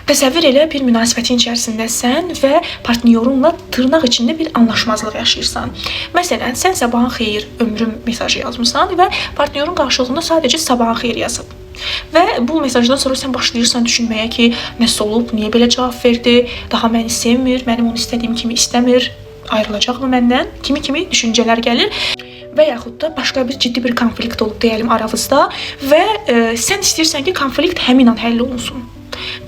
Təsəvvür elə bir münasibətin içərisindəsən və partnyorunla tırnaq içində bir anlaşmazlıq yaşayırsan. Məsələn, sən sabahın xeyir, ömrüm mesajı yazmısan və partnyorun qarşılığında sadəcə sabahın xeyir yazıb. Və bu mesajdan sonra sən başlayırsan düşünməyə ki, nəsə olub, niyə belə cavab verdi, daha məni sevmir, mənim onu istədiyim kimi istəmir, ayrılacaqmı məndən, kimi düşüncələr gəlir. Və yaxud da başqa bir ciddi bir konflikt olub deyəlim aranızda və sən istəyirsən ki, konflikt həmin an həll olunsun.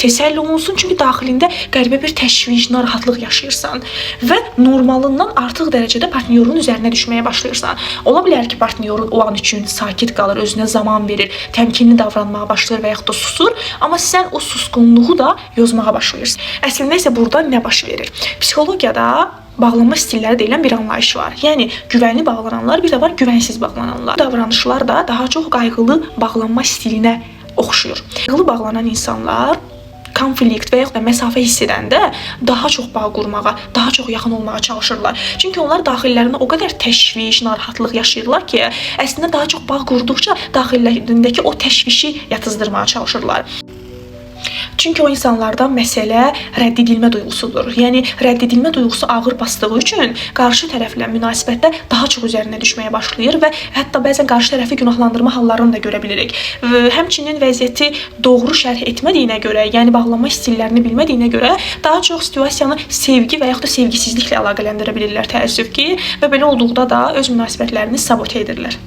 Tez həll olunsun, çünki daxilində qəribə bir təşviş, narahatlıq yaşayırsan və normalından artıq dərəcədə partnyorun üzərinə düşməyə başlayırsan. Ola bilər ki, partnyorun o an üçün sakit qalır, özünə zaman verir, təmkinli davranmağa başlayır və yaxud da susur, amma sən o susqunluğu da yozmağa başlayırsan. Əslində isə burada nə baş verir? Psixologiyada bağlanma stilləri deyilən bir anlayış var. Yəni, güvənli bağlananlar, bir də var güvənsiz bağlananlar. Bu davranışlar da daha çox qayğılı bağlanma stilinə oxşuyur. Qayğılı bağlanan insanlar konflikt və yaxud da məsafə hiss edəndə daha çox bağ qurmağa, daha çox yaxın olmağa çalışırlar. Çünki onlar daxillərində o qədər təşviş, narahatlıq yaşayırlar ki, əslində daha çox bağ qurduqca daxillərindəki o təşvişi yatızdırmağa çalışırlar. Çünki o insanlarda məsələ rədd edilmə duyğusudur. Yəni, rədd edilmə duyğusu ağır basdığı üçün qarşı tərəflə münasibətdə daha çox üzərinə düşməyə başlayır və hətta bəzən qarşı tərəfi günahlandırma hallarını da görə bilirik. Həmçinin vəziyyəti doğru şərh etmədiyinə görə, yəni bağlanma stillərini bilmədiyinə görə daha çox situasiyanı sevgi və yaxud da sevgisizliklə əlaqələndirə bilirlər təəssüf ki, və belə olduqda da öz münasibətlərini sabote edirlər.